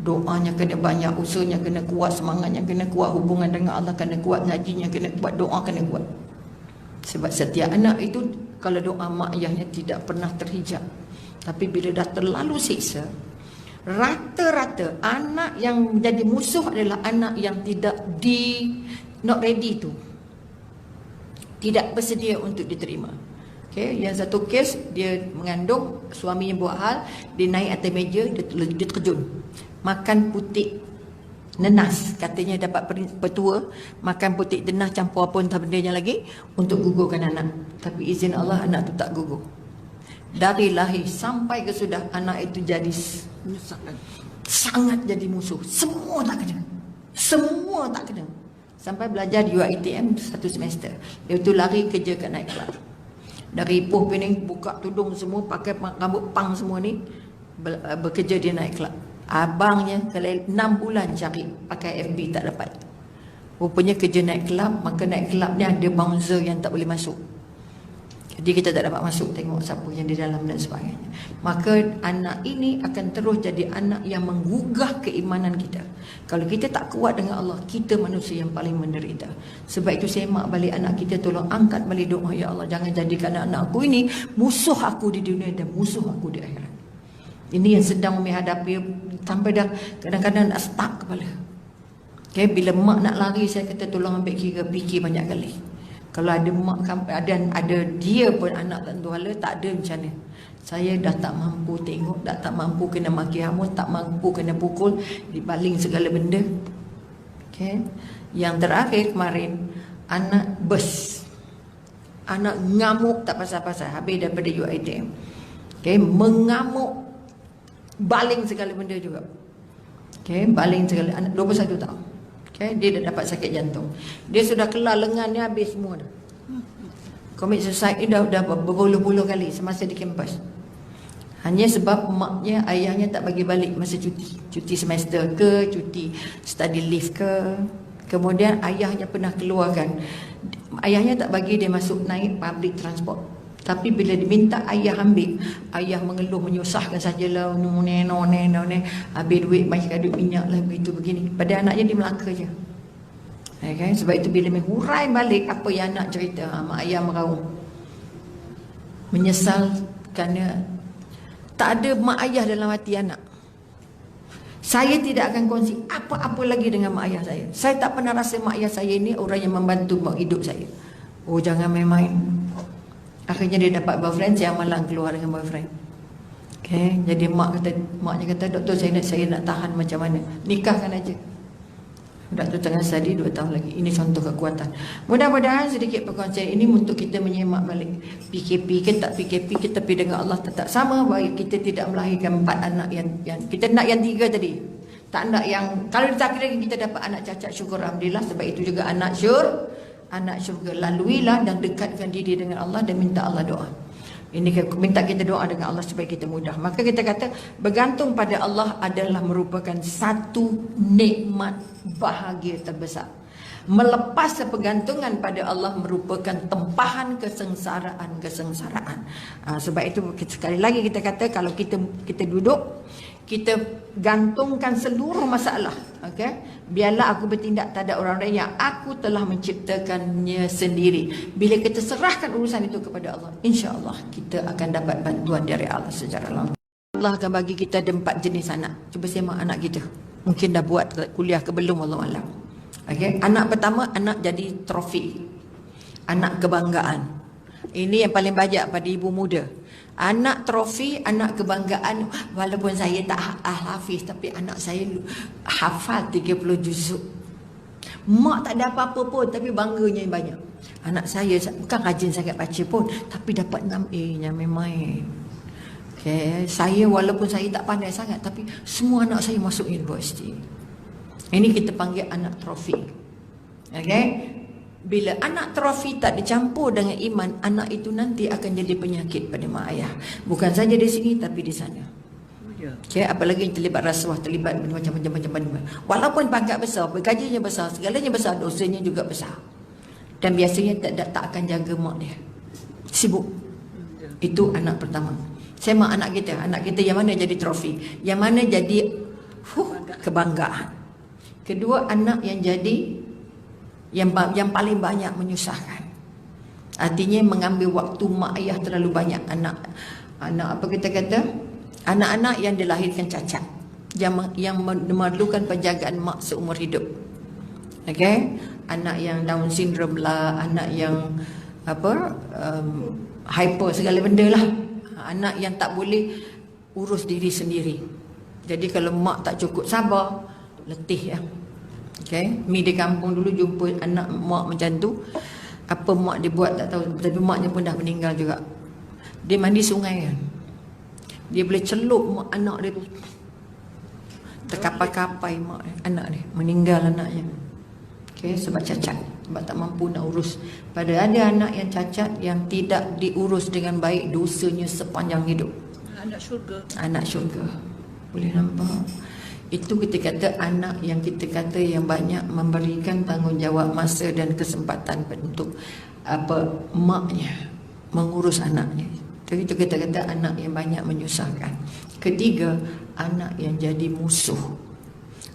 Doanya kena banyak, usahanya kena kuat, semangatnya kena kuat, hubungan dengan Allah kena kuat, ngajinya kena kuat, doa kena kuat. Sebab setiap anak itu kalau doa mak ayahnya tidak pernah terhijab. Tapi bila dah terlalu siksa, rata-rata anak yang menjadi musuh adalah anak yang tidak not ready tu, tidak bersedia untuk diterima. Okay, yang satu kes dia mengandung, suaminya buat hal, dia naik atas meja, dia terjun, makan putik nenas, katanya dapat petua, makan putik nenas campur apa entah bendanya lagi untuk gugurkan anak. Tapi izin Allah anak tu tak gugur. Dari lahir sampai ke sudah, anak itu jadi sangat jadi musuh. Semua tak kena. Sampai belajar di UiTM 1 semester. Dia tu lari kerja kat night club. Dari Ipoh Pening, buka tudung semua, pakai rambut pang semua ni, bekerja di night club. Abangnya kalau 6 bulan cari pakai FB tak dapat. Rupanya kerja night club, maka night club ni ada bouncer yang tak boleh masuk. Jadi kita tak dapat masuk tengok siapa yang di dalam dan sebagainya. Maka anak ini akan terus jadi anak yang menggugah keimanan kita. Kalau kita tak kuat dengan Allah, kita manusia yang paling menderita. Sebab itu semak balik anak kita, tolong angkat balik doa, ya Allah jangan jadikan anak aku ini musuh aku di dunia dan musuh aku di akhirat. Ini yang sedang menghadapi, sampai dah kadang-kadang nak stuck kepala. Okay, bila mak nak lari, saya kata tolong ambil kira, fikir banyak kali. Kalau ada mak, ada dia pun anak tak tentu hala, tak ada macam mana. Saya dah tak mampu tengok, dah tak mampu kena maki hamun, tak mampu kena pukul, dibaling segala benda. Okay. Yang terakhir kemarin, anak bus, anak ngamuk tak pasal-pasal, habis daripada UiTM. Okay. Mengamuk, baling segala benda juga. Okay. Baling segala, anak 21 tahun. Okay, dia dah dapat sakit jantung. Dia sudah kelar lengan dia habis semua dah. Commit suicide ni dah berpuluh-puluh kali semasa di kampus. Hanya sebab maknya, ayahnya tak bagi balik masa cuti. Cuti semester ke, cuti study leave ke. Kemudian ayahnya pernah keluarkan. Ayahnya tak bagi dia masuk naik public transport. Tapi bila diminta ayah ambil, ayah mengeluh menyusahkan sajalah, none. Habis duit, macam duit minyak lah, begitu begini. Pada anaknya dia Melaka je. Okay? Sebab itu bila menghurai balik apa yang anak cerita, mak ayah meraung. Menyesal kerana tak ada mak ayah dalam hati anak. Saya tidak akan kongsi apa-apa lagi dengan mak ayah saya. Saya tak pernah rasa mak ayah saya ni orang yang membantu hidup saya. Oh, jangan main-main. Akhirnya dia dapat boyfriend, siang malam keluar dengan boyfriend. Okay, jadi maknya kata, doktor saya nak tahan macam mana? Nikahkan aja. Doktor tengah study 2 tahun lagi. Ini contoh kekuatan. Mudah-mudahan sedikit perkongsian ini untuk kita menyemak balik. PKP ke tak PKP, kita pergi dengan Allah tetap sama. Bahawa kita tidak melahirkan 4 anak yang kita nak yang 3 tadi. Tak nak yang, kalau ditakdirkan kita dapat anak cacat, syukur alhamdulillah. Sebab itu juga anak syurga. Laluilah dan dekatkan diri dengan Allah dan minta Allah doa. Ini minta kita doa dengan Allah supaya kita mudah. Maka kita kata bergantung pada Allah adalah merupakan satu nikmat bahagia terbesar. Melepas pergantungan pada Allah merupakan tempahan kesengsaraan. Sebab itu sekali lagi kita kata kalau kita duduk, kita gantungkan seluruh masalah, okey, biarlah aku bertindak terhadap orang lain yang aku telah menciptakannya sendiri. Bila kita serahkan urusan itu kepada Allah, insya-Allah kita akan dapat bantuan dari Allah secara langsung. Allah akan bagi kita ada 4 jenis anak. Cuba semak anak kita. Mungkin dah buat kuliah ke belum, wallahu alam. Okey, anak pertama anak jadi trofi. Anak kebanggaan. Ini yang paling banyak pada ibu muda. Anak trofi, anak kebanggaan. Walaupun saya tak hafiz, tapi anak saya hafal 30 juzuk. Mak tak ada apa-apa pun, tapi bangganya yang banyak. Anak saya bukan rajin sangat baca pun, tapi dapat 6A-nya memang. Okay. Saya walaupun saya tak pandai sangat, tapi semua anak saya masuk universiti. Ini kita panggil anak trofi. Okay. Bila anak trofi tak dicampur dengan iman, anak itu nanti akan jadi penyakit pada mak ayah. Bukan saja di sini, tapi di sana. Okay, apalagi yang terlibat rasuah, terlibat macam-macam. Walaupun pangkat besar, gajinya besar, segalanya besar, dosanya juga besar. Dan biasanya tak akan jaga mak dia. Sibuk. Itu anak pertama. Saya mak anak kita yang mana jadi trofi, yang mana jadi kebanggaan. Kedua, anak yang jadi yang paling banyak menyusahkan. Artinya mengambil waktu mak ayah terlalu banyak. Anak apa kita kata? Anak-anak yang dilahirkan cacat, yang memerlukan penjagaan mak seumur hidup. Okey? Anak yang Down syndrome lah, anak yang hyper segala benda lah. Anak yang tak boleh urus diri sendiri. Jadi kalau mak tak cukup sabar, letih ya. Okay. Mi di kampung dulu jumpa anak mak macam tu. Apa mak dia buat tak tahu. Tapi maknya pun dah meninggal juga. Dia mandi sungai kan. Dia boleh celup mak anak dia tu. Terkapai-kapai mak anak dia. Meninggal anaknya. Okay. Sebab cacat. Sebab tak mampu nak urus. Pada ada anak yang cacat yang tidak diurus dengan baik, dosanya sepanjang hidup. Anak syurga. Anak syurga. Boleh nampak. Itu kita kata anak yang kita kata yang banyak memberikan tanggungjawab masa dan kesempatan untuk maknya mengurus anaknya. Jadi itu kita kata anak yang banyak menyusahkan. Ketiga, anak yang jadi musuh.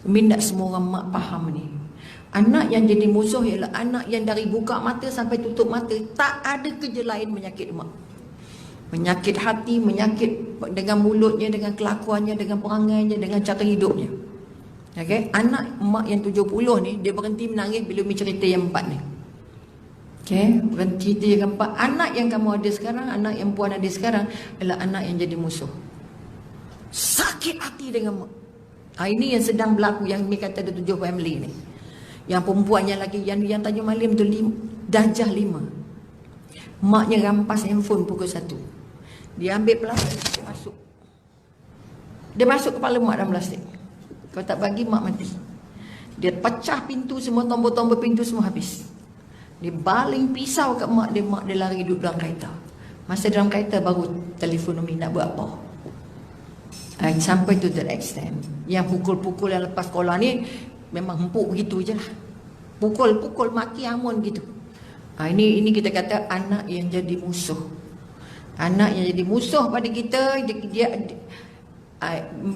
Tidak semua orang mak faham ni. Anak yang jadi musuh ialah anak yang dari buka mata sampai tutup mata tak ada kerja lain menyakit mak. Menyakit hati, menyakit dengan mulutnya, dengan kelakuannya, dengan perangainya, dengan cara hidupnya. Okay? Anak mak yang 70 ni, dia berhenti menangis bila umi cerita yang 4 ni. Okay? Berhenti cerita yang 4. Anak yang kamu ada sekarang, anak yang puan ada sekarang adalah anak yang jadi musuh. Sakit hati dengan mak. Ini yang sedang berlaku, yang mi kata ada 7 family ni. Yang perempuannya lagi, yang Tanjung Malim tu darjah 5. Maknya rampas handphone pukul 1. Dia ambil plastik, dia masuk. Dia masuk kepala mak dalam plastik. Kalau tak bagi, mak mati. Dia pecah pintu semua, tombol-tombol pintu semua habis. Dia baling pisau kat mak dia lari duduk dalam kereta. Masa dalam kereta baru telefon umi nak buat apa. Sampai to that extent. Yang pukul-pukul yang lepas sekolah ni memang empuk begitu je lah. Pukul-pukul, maki amun gitu. Ini kita kata anak yang jadi musuh. Anak yang jadi musuh pada kita,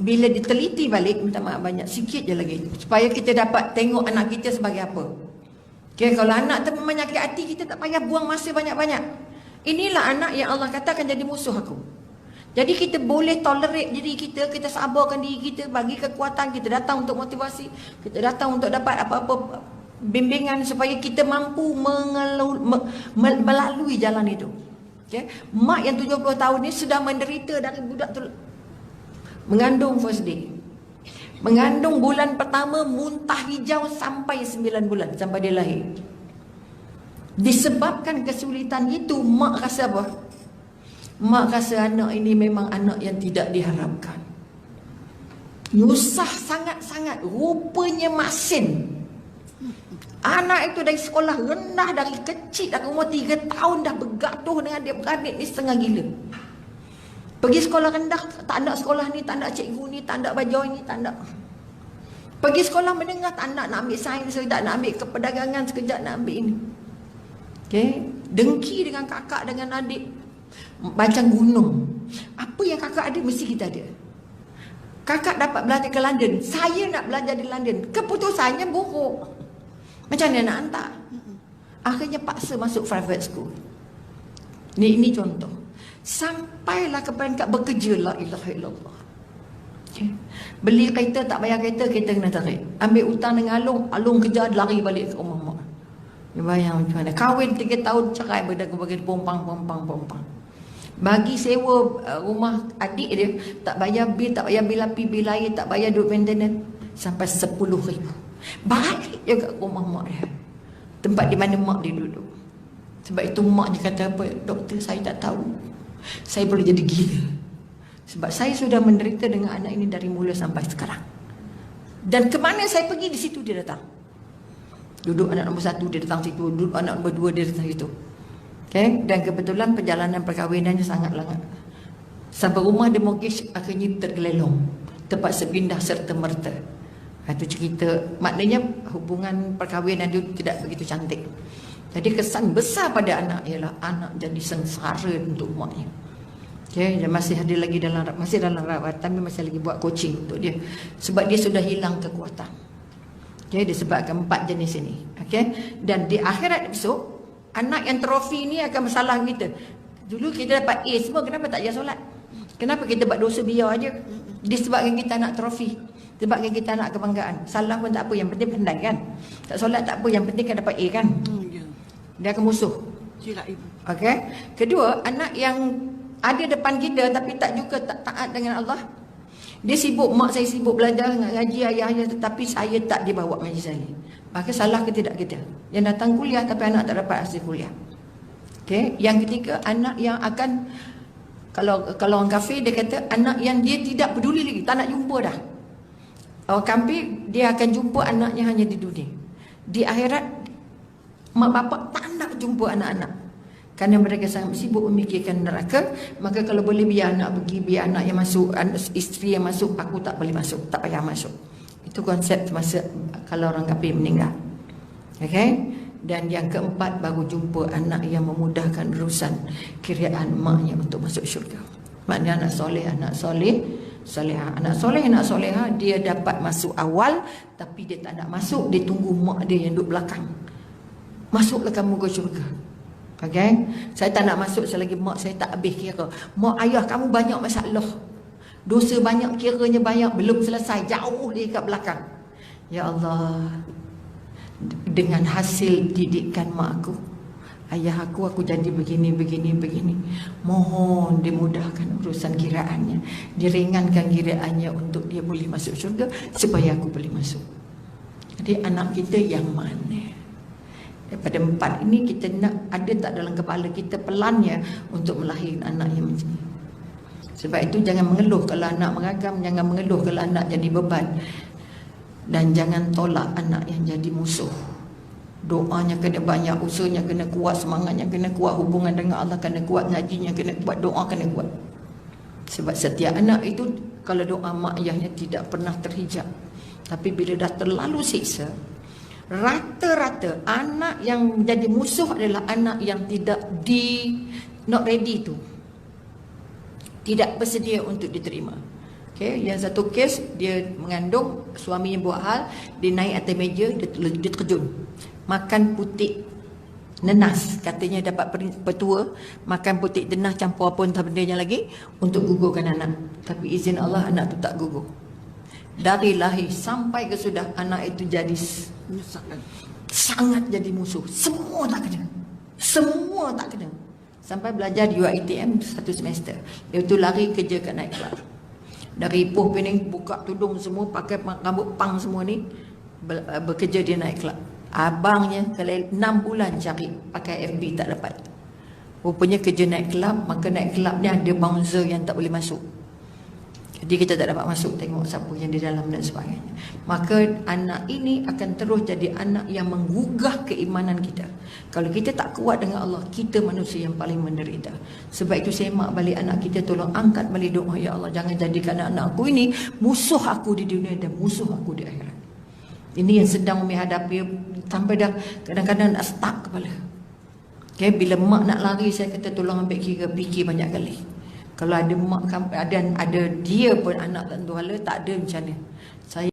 bila diteliti balik, minta maaf banyak, sikit je lagi. Supaya kita dapat tengok anak kita sebagai apa. Okay, kalau anak tu menyakit hati, kita tak payah buang masa banyak-banyak. Inilah anak yang Allah kata akan jadi musuh aku. Jadi kita boleh tolerate diri kita, kita sabarkan diri kita, bagi kekuatan, kita datang untuk motivasi, kita datang untuk dapat apa-apa bimbingan supaya kita mampu melalui jalan itu. Okay. Mak yang 70 tahun ni sudah menderita dari budak tu mengandung first day. Mengandung bulan pertama, muntah hijau sampai 9 bulan, sampai dia lahir. Disebabkan kesulitan itu, mak rasa apa? Mak rasa anak ini memang anak yang tidak diharapkan. Nyusah sangat-sangat. Rupanya masin. Anak itu dari sekolah rendah, dari kecil, dari umur 3 tahun dah bergaduh dengan adik-beradik ni setengah gila. Pergi sekolah rendah, tak ada sekolah ni, tak ada cikgu ni, tak ada bajau ni, tak ada. Pergi sekolah menengah, tak nak ambil sains sekejap, nak ambil keperdagangan sekejap, nak ambil ini. Okay? Dengki dengan kakak, dengan adik. Macam gunung. Apa yang kakak ada, mesti kita ada. Kakak dapat belajar ke London, saya nak belajar di London. Keputusannya buruk. Macam mana nak hantar? Akhirnya paksa masuk private school. Ini contoh. Sampailah ke peringkat bekerja, la ilaha illallah. Okay. Beli kereta, tak bayar kereta, kereta kena tarik. Ambil hutang dengan Alung kejar, lari balik ke rumah mak. Dia bayang macam mana. Kahwin 3 tahun, cerai, bagi pompang. Bagi sewa rumah adik dia, tak bayar bil, tak bayar bil api, bil air, tak bayar duit maintenance, sampai 10,000. Balik juga ke rumah mak dia, tempat di mana mak dia duduk. Sebab itu mak dia kata apa, doktor saya tak tahu, saya boleh jadi gila. Sebab saya sudah menderita dengan anak ini dari mula sampai sekarang. Dan ke mana saya pergi, di situ dia datang. Duduk anak nombor 1, dia datang situ. Duduk anak nombor 2, dia datang situ. Okay? Dan kebetulan perjalanan perkahwinannya sangat langat. Sampai rumah dia mortgage, akhirnya tergelelong, terpaksa pindah serta merta. Itu cerita. Maknanya hubungan perkahwinan itu tidak begitu cantik. Jadi kesan besar pada anak ialah anak jadi sengsara untuk maknya. Okay? Dia masih ada lagi dalam rawatan, masih lagi buat coaching untuk dia. Sebab dia sudah hilang kekuatan. Okay? Disebabkan 4 jenis ini. Okay? Dan di akhirat besok, anak yang trofi ni akan bersalah kita. Dulu kita dapat A semua, kenapa tak payah solat? Kenapa kita buat dosa biar aja? Disebabkan kita nak trofi, sebabkan kita nak kebanggaan. Salah pun tak apa, yang penting pandai kan. Tak solat tak apa, yang penting kan dapat A kan. Dia akan musuh. Okey. Kedua, anak yang ada depan kita tapi tak juga tak taat dengan Allah. Dia sibuk, mak saya sibuk belajar ngaji ayah-ayah, tetapi saya tak dibawa majlis saya. Maka salah ke tidak kita? Yang datang kuliah tapi anak tak dapat hasil kuliah. Okey. Yang ketiga, anak yang akan, kalau orang kafir dia kata anak yang dia tidak peduli lagi, tak nak jumpa dah. Orang kafir dia akan jumpa anaknya hanya di dunia. Di akhirat mak bapak tak nak jumpa anak-anak. Kerana mereka sangat sibuk memikirkan neraka. Maka kalau boleh biar anak pergi, biar anak yang masuk, isteri yang masuk, aku tak boleh masuk, tak payah masuk. Itu konsep masa kalau orang kafir meninggal. Okey. Dan yang keempat, baru jumpa anak yang memudahkan urusan kiraan maknya untuk masuk syurga. Maknanya anak soleh, solehah. Anak solehah dia dapat masuk awal, tapi dia tak nak masuk, dia tunggu mak dia yang duduk belakang. Masuklah kamu ke syurga. Okey. Saya tak nak masuk selagi mak saya tak habis kira. Mak ayah kamu banyak masalah, dosa banyak, kiranya banyak, belum selesai, jauh dia kat belakang. Ya Allah, dengan hasil didikan mak aku, ayah aku jadi begini. Mohon dimudahkan urusan kiraannya, diringankan kiraannya untuk dia boleh masuk syurga, supaya aku boleh masuk. Jadi anak kita yang mana? Daripada 4 ini kita nak ada tak dalam kepala kita pelannya untuk melahirkan anak yang macam ni. Sebab itu jangan mengeluh kalau anak meragam, jangan mengeluh kalau anak jadi beban. Dan jangan tolak anak yang jadi musuh. Doanya kena banyak, usahanya kena kuat, semangatnya kena kuat, hubungan dengan Allah kena kuat, ngajinya kena kuat, doa kena kuat. Sebab setiap anak itu kalau doa mak ayahnya tidak pernah terhijab. Tapi bila dah terlalu siksa, rata-rata anak yang menjadi musuh adalah anak yang not ready tu, tidak bersedia untuk diterima. Okay, yang satu kes dia mengandung, suaminya buat hal, dia naik atas meja, dia terjun, makan putik nenas, katanya dapat petua, makan putik nenas campur apa entah bendanya lagi untuk gugurkan anak. Tapi izin Allah anak tu tak gugur. Dari lahir sampai ke sudah, anak itu jadi sangat jadi musuh. Semua tak kena. Sampai belajar di UiTM 1 semester, dia tu lari kerja kat night club. Dari Ipoh Pening, buka tudung semua, pakai rambut pang semua ni, bekerja di night club. Abangnya kalau 6 bulan cari pakai FB tak dapat. Rupanya kerja night club, maka night club ni ada bouncer yang tak boleh masuk. Jadi kita tak dapat masuk tengok siapa yang di dalam dan sebagainya. Maka anak ini akan terus jadi anak yang menggugah keimanan kita. Kalau kita tak kuat dengan Allah, kita manusia yang paling menderita. Sebab itu semak balik anak kita, tolong angkat balik doa, ya Allah, jangan jadikan anak aku ini musuh aku di dunia dan musuh aku di akhirat. Ini yang sedang Umi hadapi, sampai dah kadang-kadang nak stuck kepala. Okay, bila mak nak lari, saya kata tolong ambil kira, fikir banyak kali. Kalau ada mak, ada dia pun anak tak tentu hala, tak ada macam mana. Saya